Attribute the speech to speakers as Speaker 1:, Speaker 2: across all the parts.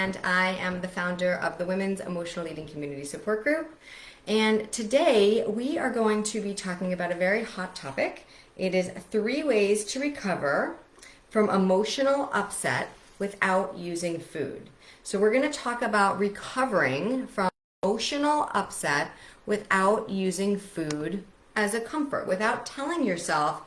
Speaker 1: and I am the founder of the Women's Emotional Eating Community Support Group. And today we are going to be talking about a very hot topic. It is 3 ways to recover from emotional upset without using food. So we're going to talk about recovering from emotional upset without using food as a comfort, without telling yourself,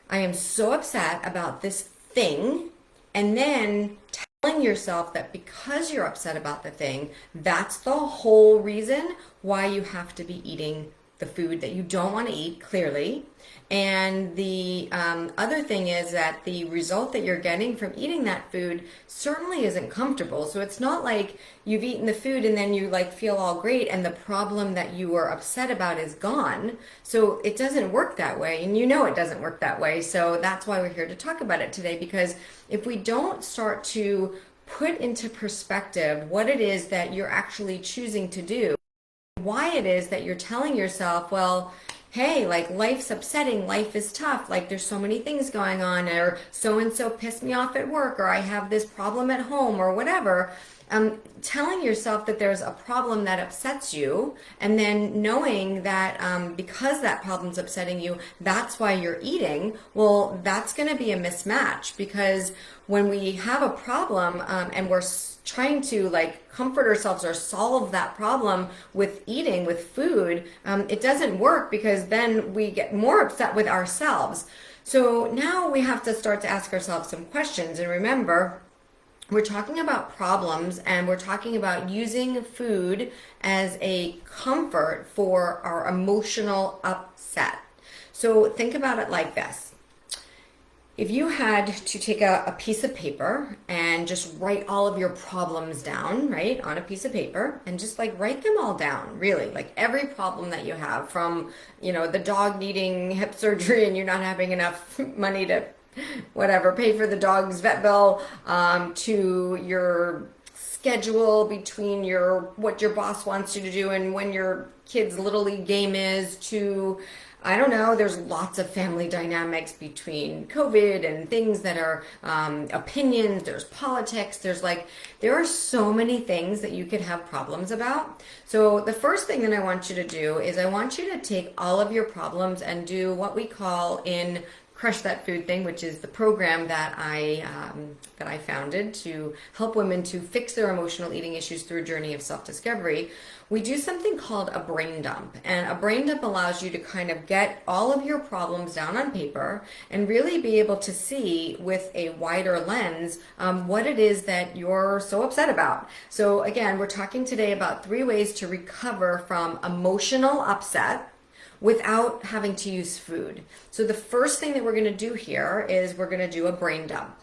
Speaker 1: I am so upset about this thing, and then telling yourself that because you're upset about the thing, that's the whole reason why you have to be eating the food that you don't want to eat, clearly. And the other thing is that the result that you're getting from eating that food certainly isn't comfortable. So it's not like you've eaten the food and then you like feel all great and the problem that you were upset about is gone. So it doesn't work that way, and you know it doesn't work that way. So that's why we're here to talk about it today, because if we don't start to put into perspective what it is that you're actually choosing to do, why it is that you're telling yourself, well, hey, like life's upsetting, life is tough, like there's so many things going on, or so-and-so pissed me off at work, or I have this problem at home, or whatever. Telling yourself that there's a problem that upsets you, and then knowing that because that problem's upsetting you, that's why you're eating, well, that's going to be a mismatch, because when we have a problem and we're trying to like comfort ourselves or solve that problem with eating, with food, it doesn't work, because then we get more upset with ourselves. So now we have to start to ask ourselves some questions. And remember, we're talking about problems, and we're talking about using food as a comfort for our emotional upset. So think about it like this. If you had to take a piece of paper and just write all of your problems down, right, on a piece of paper, and just like write them all down, really, like every problem that you have, from, you know, the dog needing hip surgery and you're not having enough money to whatever, pay for the dog's vet bill, to your schedule between what your boss wants you to do and when your kid's little league game is, to, I don't know, there's lots of family dynamics between COVID and things that are opinions, there's politics, there are so many things that you could have problems about. So the first thing that I want you to do is I want you to take all of your problems and do what we call in Crush That Food Thing, which is the program that I founded to help women to fix their emotional eating issues through a journey of self-discovery. We do something called a brain dump, and a brain dump allows you to kind of get all of your problems down on paper and really be able to see with a wider lens what it is that you're so upset about. So again, we're talking today about 3 ways to recover from emotional upset without having to use food. So the first thing that we're going to do here is we're going to do a brain dump.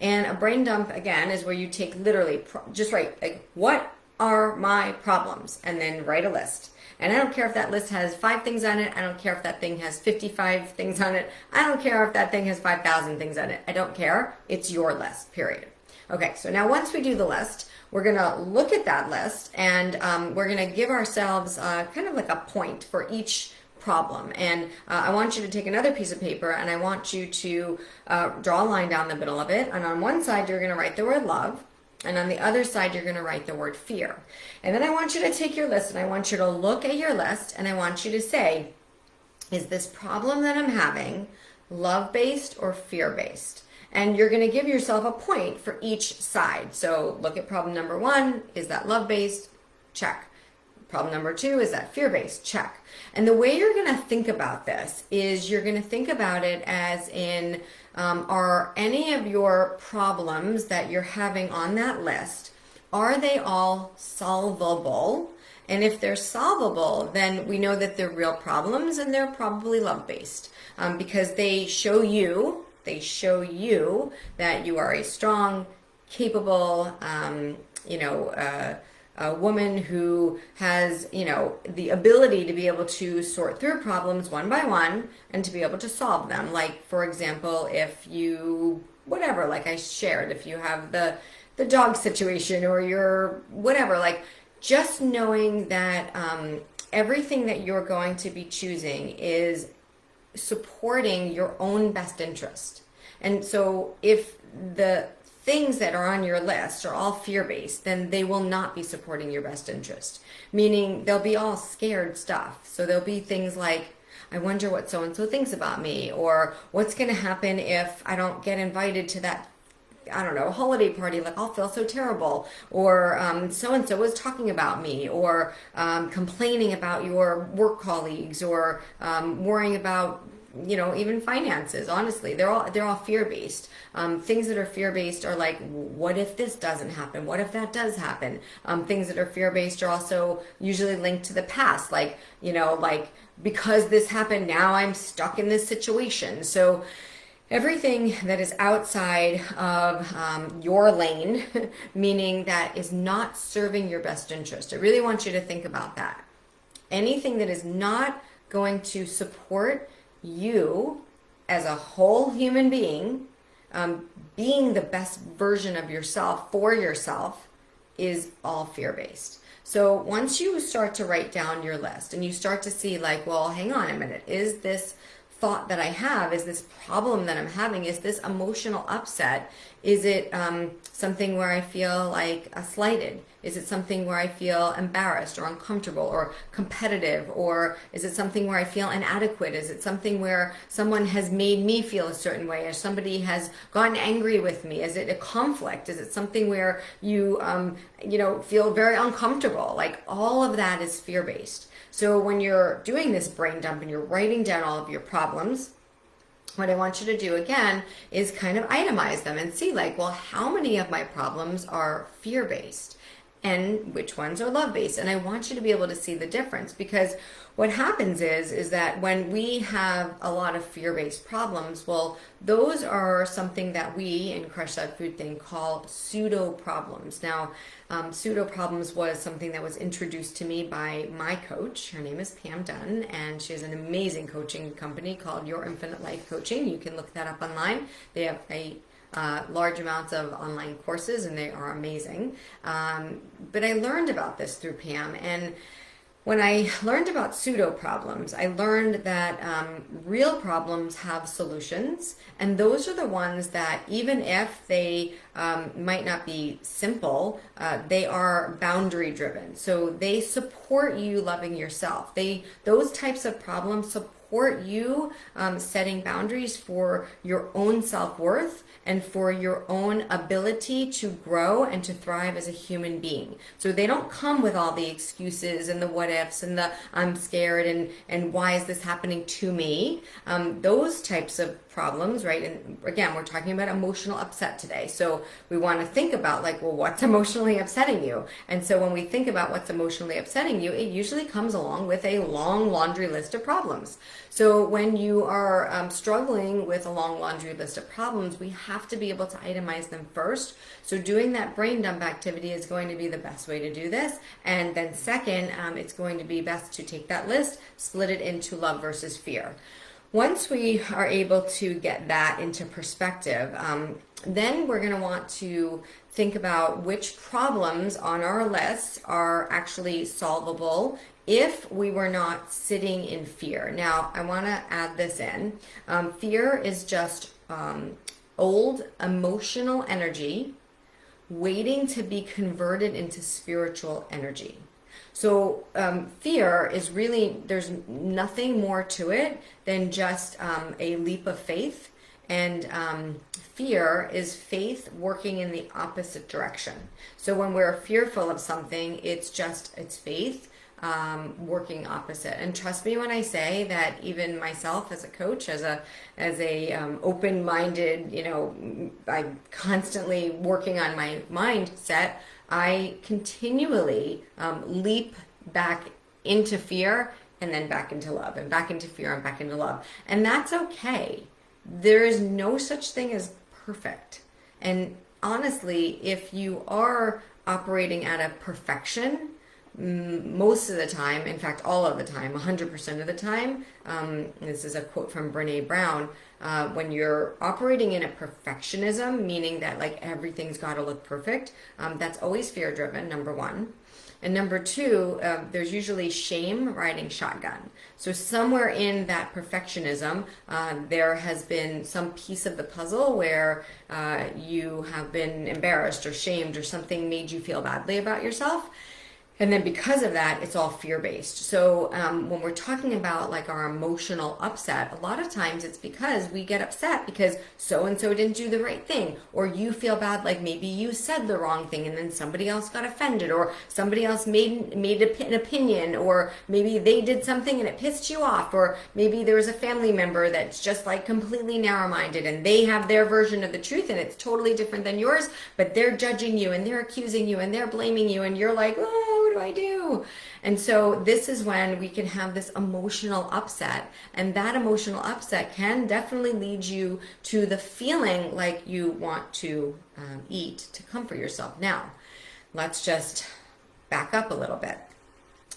Speaker 1: And a brain dump, again, is where you take literally, just write, like, what are my problems? And then write a list. And I don't care if that list has 5 things on it. I don't care if that thing has 55 things on it. I don't care if that thing has 5,000 things on it. I don't care. It's your list, period. Okay, so now once we do the list, we're going to look at that list, and we're going to give ourselves kind of like a point for each problem. And I want you to take another piece of paper, and I want you to draw a line down the middle of it. And on one side, you're going to write the word love. And on the other side, you're going to write the word fear. And then I want you to take your list, and I want you to look at your list, and I want you to say, is this problem that I'm having love-based or fear-based? And you're going to give yourself a point for each side. So look at problem number 1. Is that love-based? Check. Problem number 2, is that fear-based? Check. And the way you're going to think about this is you're going to think about it as in, are any of your problems that you're having on that list, are they all solvable? And if they're solvable, then we know that they're real problems, and they're probably love-based, because they show you that you are a strong, capable, a woman who has, the ability to be able to sort through problems one by one and to be able to solve them. Like, for example, if you, whatever, like I shared, if you have the dog situation, or your whatever, like, just knowing that everything that you're going to be choosing is supporting your own best interest. And so if the things that are on your list are all fear-based, then they will not be supporting your best interest. Meaning they'll be all scared stuff. So there'll be things like, I wonder what so-and-so thinks about me, or what's going to happen if I don't get invited to that, I don't know, holiday party, like I'll feel so terrible, or so-and-so was talking about me, or complaining about your work colleagues, or worrying about, you know, even finances. Honestly, they're all fear-based. Things that are fear-based are like, what if this doesn't happen? What if that does happen? Things that are fear-based are also usually linked to the past, like, you know, like, because this happened, now I'm stuck in this situation. So everything that is outside of your lane, meaning that is not serving your best interest. I really want you to think about that. Anything that is not going to support you as a whole human being, being the best version of yourself for yourself, is all fear-based. So once you start to write down your list and you start to see like, well, hang on a minute, is this thought that I have, is this problem that I'm having, is this emotional upset, is it something where I feel like slighted? Is it something where I feel embarrassed or uncomfortable or competitive? Or is it something where I feel inadequate? Is it something where someone has made me feel a certain way, or somebody has gotten angry with me? Is it a conflict? Is it something where you, you know, feel very uncomfortable? Like all of that is fear-based. So when you're doing this brain dump and you're writing down all of your problems, what I want you to do again is kind of itemize them and see like, well, how many of my problems are fear-based and which ones are love-based? And I want you to be able to see the difference, because what happens is that when we have a lot of fear-based problems, well, those are something that we in Crush That Food Thing call pseudo problems. Now, pseudo problems was something that was introduced to me by my coach. Her name is Pam Dunn, and she has an amazing coaching company called Your Infinite Life Coaching. You can look that up online. They have a large amounts of online courses, and they are amazing. But I learned about this through Pam, and when I learned about pseudo problems, I learned that real problems have solutions, and those are the ones that even if they might not be simple, they are boundary driven. So they support you loving yourself. Those types of problems support you setting boundaries for your own self-worth and for your own ability to grow and to thrive as a human being. So they don't come with all the excuses and the what ifs and the I'm scared and why is this happening to me? Those types of problems, right? And again, we're talking about emotional upset today. So we want to think about like, well, what's emotionally upsetting you? And so when we think about what's emotionally upsetting you, it usually comes along with a long laundry list of problems. So when you are struggling with a long laundry list of problems, we have to be able to itemize them first. So doing that brain dump activity is going to be the best way to do this. And then second, it's going to be best to take that list, split it into love versus fear. Once we are able to get that into perspective, then we're going to want to think about which problems on our list are actually solvable if we were not sitting in fear. Now, I want to add this in. Fear is just old emotional energy waiting to be converted into spiritual energy. So fear is really, there's nothing more to it than just a leap of faith. And fear is faith working in the opposite direction. So when we're fearful of something, it's faith working opposite. And trust me when I say that even myself as a coach, as a open-minded, you know, I'm constantly working on my mindset. I continually leap back into fear and then back into love and back into fear and back into love. And that's okay. There is no such thing as perfect. And honestly, if you are operating out of perfection, most of the time, in fact, all of the time, 100% of the time, this is a quote from Brene Brown, when you're operating in a perfectionism, meaning that like everything's got to look perfect, that's always fear driven, number one. And number two, there's usually shame riding shotgun. So somewhere in that perfectionism, there has been some piece of the puzzle where you have been embarrassed or shamed or something made you feel badly about yourself. And then because of that, it's all fear-based. So when we're talking about like our emotional upset, a lot of times it's because we get upset because so-and-so didn't do the right thing, or you feel bad like maybe you said the wrong thing and then somebody else got offended, or somebody else made an opinion, or maybe they did something and it pissed you off, or maybe there was a family member that's just like completely narrow-minded and they have their version of the truth and it's totally different than yours, but they're judging you and they're accusing you and they're blaming you and you're like, oh, what do I do? And so this is when we can have this emotional upset, and that emotional upset can definitely lead you to the feeling like you want to eat to comfort yourself. Now, let's just back up a little bit.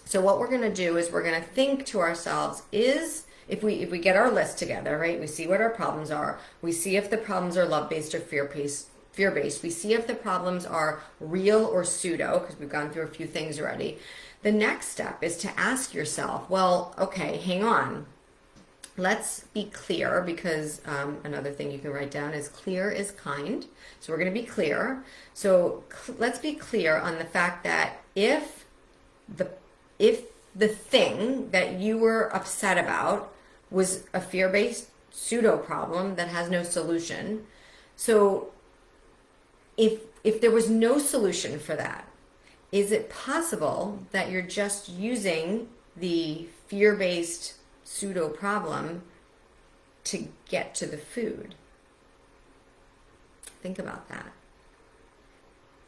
Speaker 1: So what we're going to do is we're going to think to ourselves, if we get our list together, right? We see what our problems are. We see if the problems are love-based or fear-based. We see if the problems are real or pseudo, because we've gone through a few things already. The next step is to ask yourself, well, okay, hang on. Let's be clear, because another thing you can write down is clear is kind. So we're going to be clear. So let's be clear on the fact that if the thing that you were upset about was a fear-based pseudo problem that has no solution, so if there was no solution for that, is it possible that you're just using the fear-based pseudo problem to get to the food? Think about that.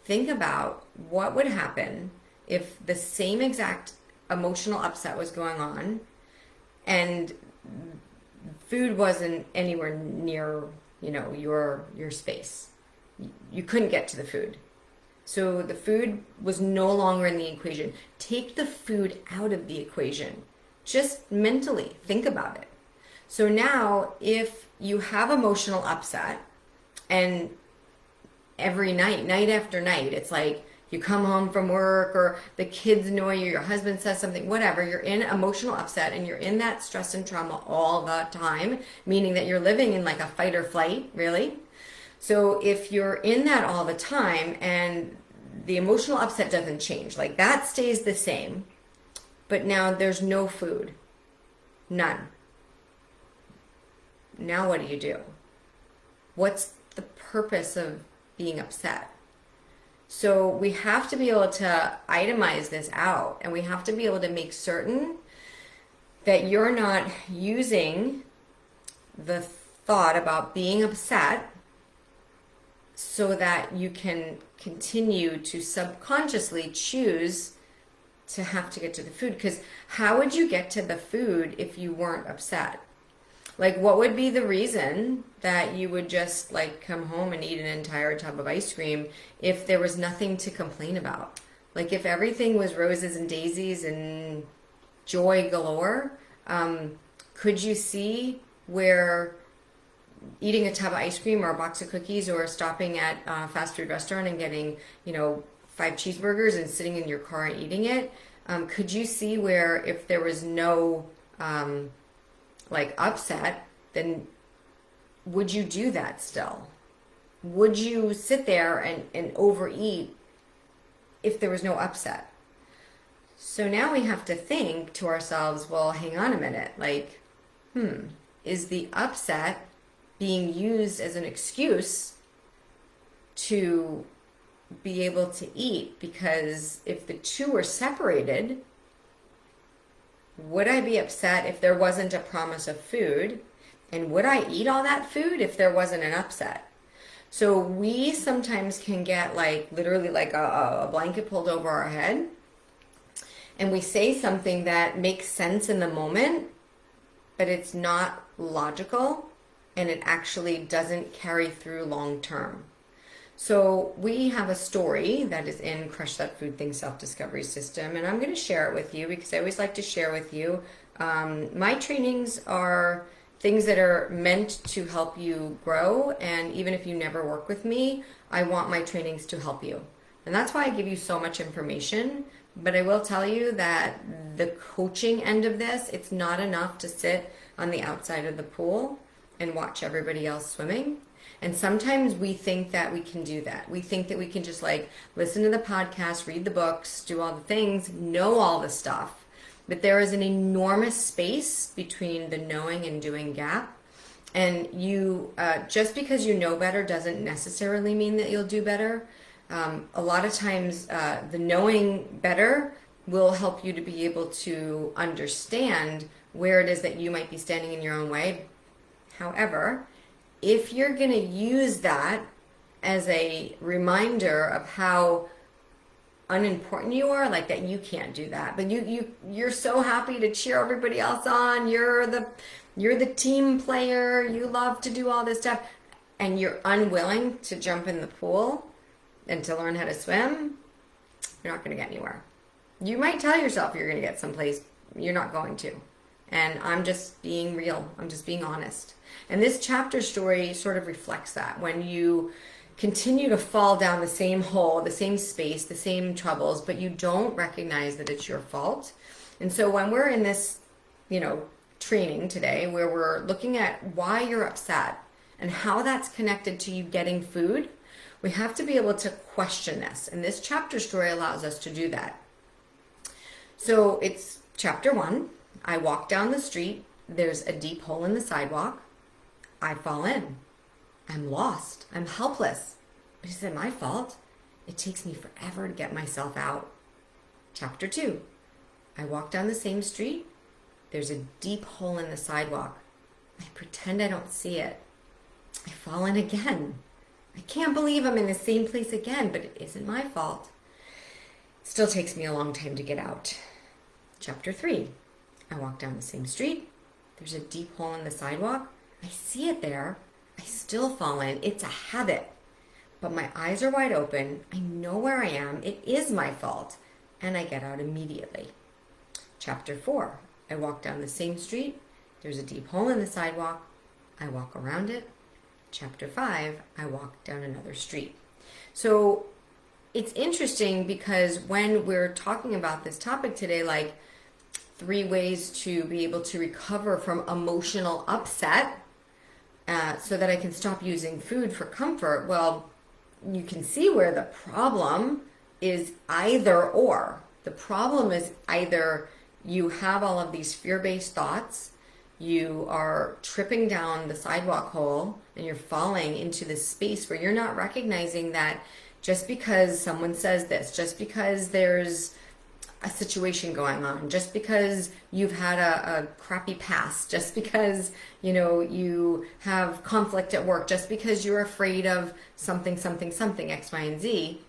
Speaker 1: Think about what would happen if the same exact emotional upset was going on and food wasn't anywhere near, your space. You couldn't get to the food. So the food was no longer in the equation. Take the food out of the equation. Just mentally think about it. So now if you have emotional upset, and every night after night, it's like you come home from work or the kids annoy you, your husband says something, whatever, you're in emotional upset and you're in that stress and trauma all the time, meaning that you're living in like a fight or flight, really. So if you're in that all the time and the emotional upset doesn't change, like that stays the same, but now there's no food, none. Now what do? What's the purpose of being upset? So we have to be able to itemize this out, and we have to be able to make certain that you're not using the thought about being upset so that you can continue to subconsciously choose to have to get to the food. Because how would you get to the food if you weren't upset? Like, what would be the reason that you would just like come home and eat an entire tub of ice cream if there was nothing to complain about? Like, if everything was roses and daisies and joy galore, could you see where eating a tub of ice cream or a box of cookies or stopping at a fast food restaurant and getting, 5 cheeseburgers and sitting in your car and eating it, could you see where if there was no upset, then would you do that still? Would you sit there and overeat if there was no upset? So now we have to think to ourselves, well, hang on a minute, is the upset being used as an excuse to be able to eat? Because if the two were separated, would I be upset if there wasn't a promise of food? And would I eat all that food if there wasn't an upset? So we sometimes can get literally a blanket pulled over our head, and we say something that makes sense in the moment, but it's not logical, and it actually doesn't carry through long term. So we have a story that is in Crush That Food Thing Self-Discovery System, and I'm going to share it with you because I always like to share with you. My trainings are things that are meant to help you grow, and even if you never work with me, I want my trainings to help you. And that's why I give you so much information. But I will tell you that the coaching end of this, it's not enough to sit on the outside of the pool and watch everybody else swimming. And sometimes we think that we can do that. We think that we can just like listen to the podcast, read the books, do all the things, know all the stuff. But there is an enormous space between the knowing and doing gap. And you, just because you know better doesn't necessarily mean that you'll do better. A lot of times the knowing better will help you to be able to understand where it is that you might be standing in your own way. However, if you're going to use that as a reminder of how unimportant you are, like that you can't do that, but you're so happy to cheer everybody else on, you're the team player, you love to do all this stuff, and you're unwilling to jump in the pool and to learn how to swim, you're not going to get anywhere. You might tell yourself you're going to get someplace, you're not going to. And I'm just being real. I'm just being honest. And this chapter story sort of reflects that. When you continue to fall down the same hole, the same space, the same troubles, but you don't recognize that it's your fault. And so when we're in this, training today where we're looking at why you're upset and how that's connected to you getting food, we have to be able to question this. And this chapter story allows us to do that. So it's chapter 1. I walk down the street. There's a deep hole in the sidewalk. I fall in. I'm lost. I'm helpless. But is it my fault? It takes me forever to get myself out. Chapter 2. I walk down the same street. There's a deep hole in the sidewalk. I pretend I don't see it. I fall in again. I can't believe I'm in the same place again, but it isn't my fault. It still takes me a long time to get out. Chapter 3. I walk down the same street. There's a deep hole in the sidewalk. I see it there. I still fall in. It's a habit. But my eyes are wide open. I know where I am. It is my fault. And I get out immediately. Chapter 4. I walk down the same street. There's a deep hole in the sidewalk. I walk around it. Chapter 5. I walk down another street. So it's interesting because when we're talking about this topic today, like 3 ways to be able to recover from emotional upset so that I can stop using food for comfort. Well, you can see where the problem is either or. The problem is either you have all of these fear-based thoughts, you are tripping down the sidewalk hole, and you're falling into this space where you're not recognizing that just because someone says this, just because there's a situation going on, just because you've had a crappy past, just because you have conflict at work, just because you're afraid of something, X, Y, and Z,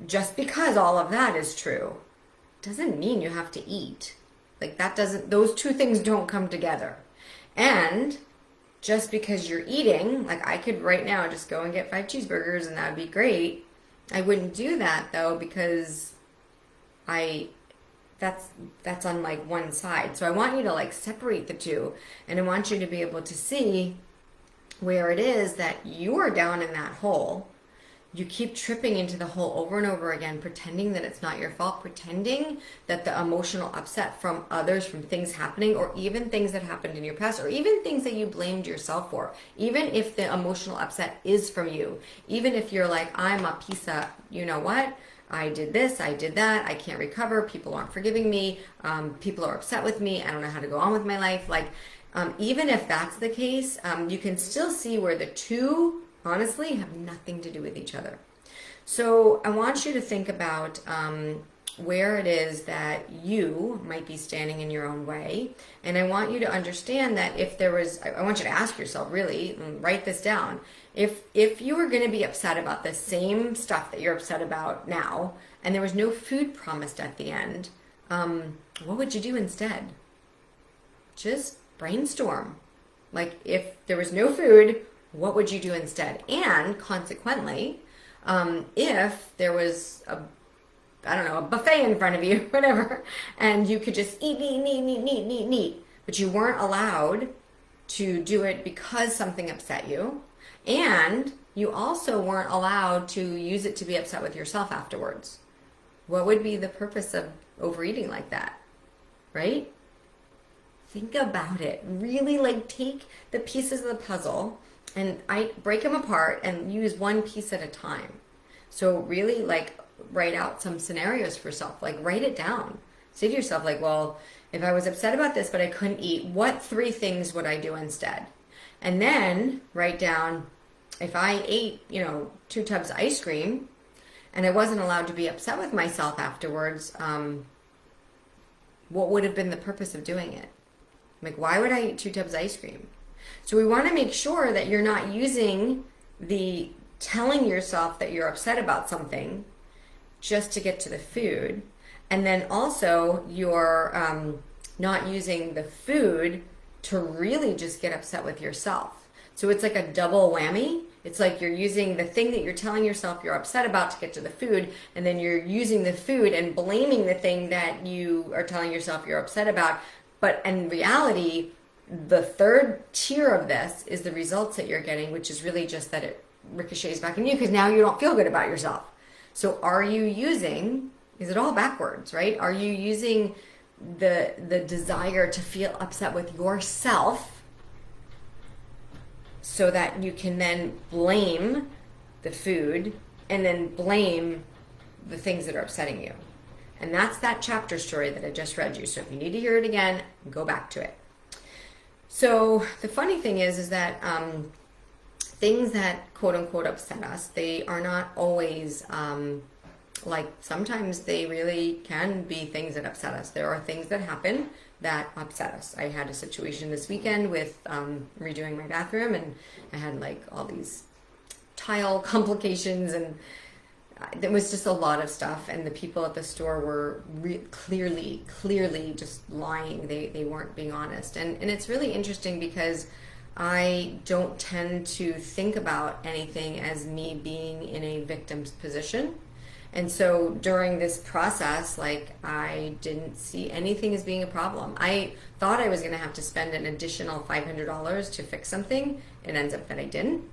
Speaker 1: just because all of that is true doesn't mean you have to eat. Like those 2 things don't come together. And just because you're eating, like I could right now just go and get 5 cheeseburgers and that'd be great. I wouldn't do that though, because that's on like one side. So I want you to like separate the 2, and I want you to be able to see where it is that you're down in that hole. You keep tripping into the hole over and over again, pretending that it's not your fault, pretending that the emotional upset from others, from things happening, or even things that happened in your past, or even things that you blamed yourself for, even if the emotional upset is from you, even if you're like, I'm a piece of, you know what? I did this, I did that, I can't recover, people aren't forgiving me, people are upset with me, I don't know how to go on with my life. Like, even if that's the case, you can still see where the 2, honestly, have nothing to do with each other. So I want you to think about where it is that you might be standing in your own way. And I want you to understand that if there was, I want you to ask yourself, really, and write this down. If you were going to be upset about the same stuff that you're upset about now, and there was no food promised at the end, what would you do instead? Just brainstorm. Like, if there was no food, what would you do instead? And consequently, If there was I don't know, a buffet in front of you, whatever, and you could just eat, but you weren't allowed to do it because something upset you, and you also weren't allowed to use it to be upset with yourself afterwards. What would be the purpose of overeating like that, right? Think about it. Really, like, take the pieces of the puzzle and I break them apart and use one piece at a time. So really, like, write out some scenarios for yourself. Like, write it down. Say to yourself, like, well, if I was upset about this but I couldn't eat, what 3 things would I do instead? And then write down, if I ate, 2 tubs of ice cream and I wasn't allowed to be upset with myself afterwards, what would have been the purpose of doing it? Like, why would I eat 2 tubs of ice cream? So we want to make sure that you're not using the telling yourself that you're upset about something just to get to the food. And then also you're not using the food to really just get upset with yourself. So it's like a double whammy. It's like you're using the thing that you're telling yourself you're upset about to get to the food, and then you're using the food and blaming the thing that you are telling yourself you're upset about. But in reality, the third tier of this is the results that you're getting, which is really just that it ricochets back on you because now you don't feel good about yourself. So are you using, is it all backwards, right? Are you using the desire to feel upset with yourself so that you can then blame the food and then blame the things that are upsetting you? And that's that chapter story that I just read you. So if you need to hear it again, go back to it. So the funny thing is that things that quote unquote upset us, they are not always like, sometimes they really can be things that upset us. There are things that happen that upset us. I had a situation this weekend with redoing my bathroom, and I had like all these tile complications, and there was just a lot of stuff, and the people at the store were clearly just lying. They weren't being honest. And it's really interesting because I don't tend to think about anything as me being in a victim's position. And so during this process, like, I didn't see anything as being a problem. I thought I was going to have to spend an additional $500 to fix something. It ends up that I didn't.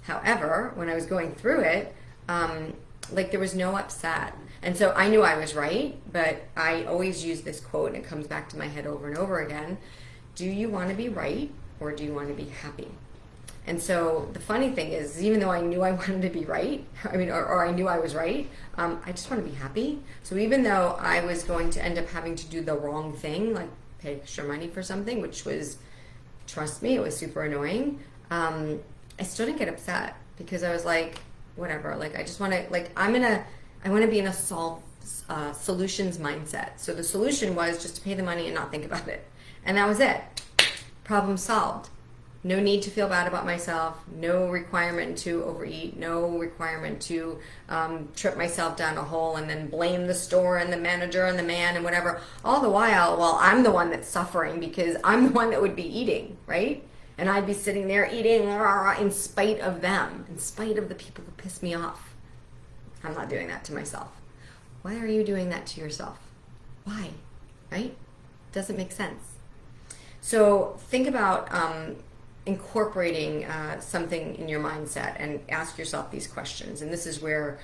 Speaker 1: However, when I was going through it, like, there was no upset. And so I knew I was right, but I always use this quote, and it comes back to my head over and over again. Do you want to be right, or do you want to be happy? And so the funny thing is, even though I knew I wanted to be right, or I knew I was right, I just want to be happy. So even though I was going to end up having to do the wrong thing, like pay extra money for something, which was, trust me, it was super annoying, I still didn't get upset because I was like, whatever, like, I just want to, like, I want to be in a solutions mindset. So the solution was just to pay the money and not think about it. And that was it. Problem solved. No need to feel bad about myself. No requirement to overeat. No requirement to trip myself down a hole and then blame the store and the manager and the man and whatever. All the while, well, I'm the one that's suffering because I'm the one that would be eating, right? And I'd be sitting there eating in spite of them, in spite of the people who piss me off. I'm not doing that to myself. Why are you doing that to yourself? Why? Right? Doesn't make sense. So think about incorporating something in your mindset and ask yourself these questions. And this is where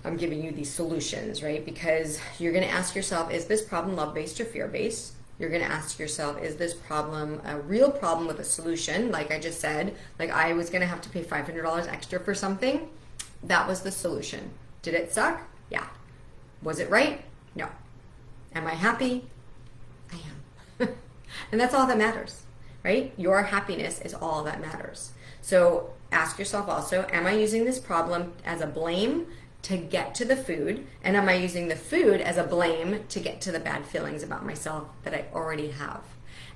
Speaker 1: I'm giving you these solutions, right? Because you're going to ask yourself, is this problem love-based or fear-based? You're going to ask yourself, is this problem a real problem with a solution? Like I just said, like, I was going to have to pay $500 extra for something. That was the solution. Did it suck? Yeah. Was it right? No. Am I happy? I am. And that's all that matters, right? Your happiness is all that matters. So ask yourself also, am I using this problem as a blame to get to the food? And am I using the food as a blame to get to the bad feelings about myself that I already have?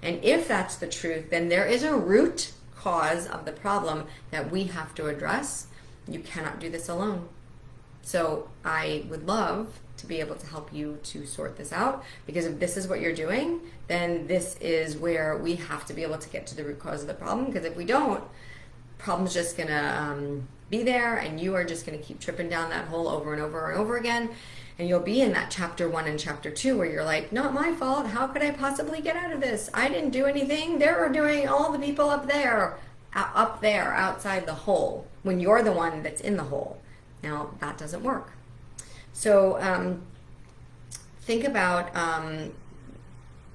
Speaker 1: And if that's the truth, then there is a root cause of the problem that we have to address. You cannot do this alone. So I would love to be able to help you to sort this out, because if this is what you're doing, then this is where we have to be able to get to the root cause of the problem, because if we don't, problem's just gonna be there, and you are just going to keep tripping down that hole over and over and over again. And you'll be in that chapter 1 and chapter 2 where you're like, not my fault. How could I possibly get out of this? I didn't do anything. They're doing all the people up there outside the hole, when you're the one that's in the hole. Now, that doesn't work. So think about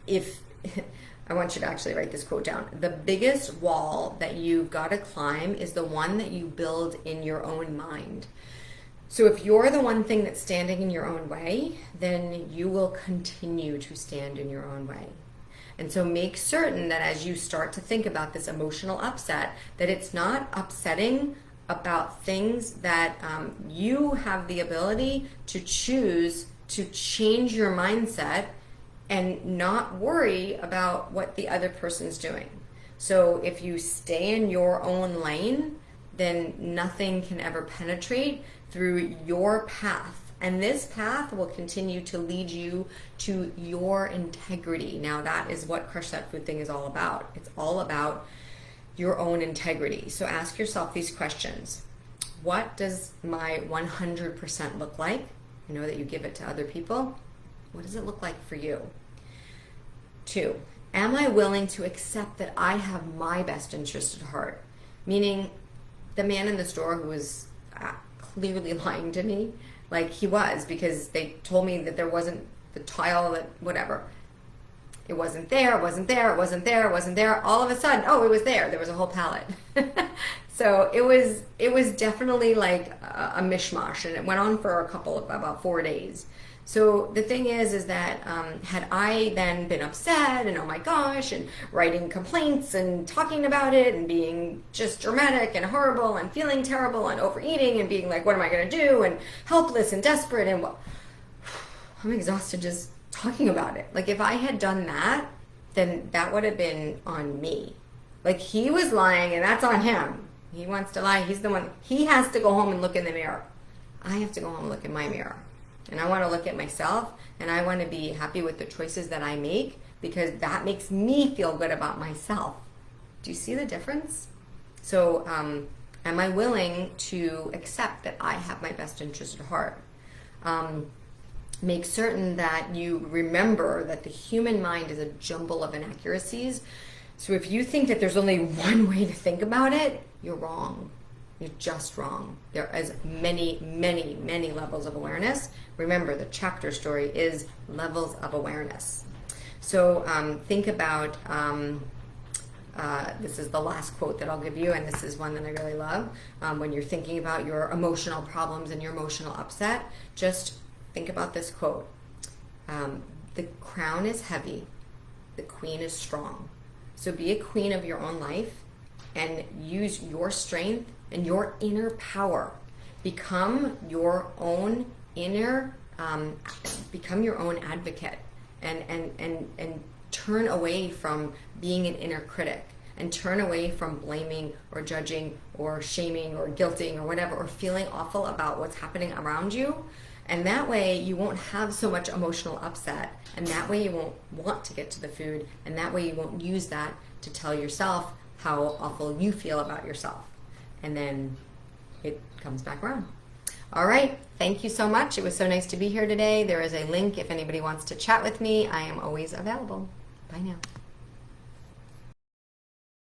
Speaker 1: if, I want you to actually write this quote down. The biggest wall that you've got to climb is the one that you build in your own mind. So if you're the one thing that's standing in your own way, then you will continue to stand in your own way. And so make certain that as you start to think about this emotional upset, that it's not upsetting about things that you have the ability to choose to change your mindset and not worry about what the other person's doing. So if you stay in your own lane, then nothing can ever penetrate through your path. And this path will continue to lead you to your integrity. Now, that is what Crush That Food thing is all about. It's all about your own integrity. So ask yourself these questions. What does my 100% look like? I know that you give it to other people. What does it look like for you? 2, am I willing to accept that I have my best interest at heart? Meaning, the man in the store who was clearly lying to me, like he was, because they told me that there wasn't the tile, that whatever. It wasn't there, it wasn't there, it wasn't there, it wasn't there. All of a sudden, oh, it was there. There was a whole pallet. So it was definitely like a mishmash, and it went on for about 4 days. So the thing is that had I then been upset and oh my gosh, and writing complaints and talking about it and being just dramatic and horrible and feeling terrible and overeating and being like, what am I going to do, and helpless and desperate, and I'm exhausted just talking about it. Like if I had done that, then that would have been on me. Like he was lying and that's on him. He wants to lie. He's the one. He has to go home and look in the mirror. I have to go home and look in my mirror. And I want to look at myself, and I want to be happy with the choices that I make, because that makes me feel good about myself. Do you see the difference? So am I willing to accept that I have my best interest at heart? Make certain that you remember that the human mind is a jumble of inaccuracies. So if you think that there's only one way to think about it, you're wrong. You're just wrong. There is many, many, many levels of awareness. Remember, the chapter story is levels of awareness. So think about, this is the last quote that I'll give you, and this is one that I really love. When you're thinking about your emotional problems and your emotional upset, just think about this quote. The crown is heavy, the queen is strong. So be a queen of your own life and use your strength and your inner power. Become your own inner, become your own advocate, and turn away from being an inner critic, and turn away from blaming or judging or shaming or guilting or whatever, or feeling awful about what's happening around you. And that way you won't have so much emotional upset, and that way you won't want to get to the food, and that way you won't use that to tell yourself how awful you feel about yourself. And then it comes back around. All right, thank you so much. It was so nice to be here today. There is a link if anybody wants to chat with me. I am always available. Bye now.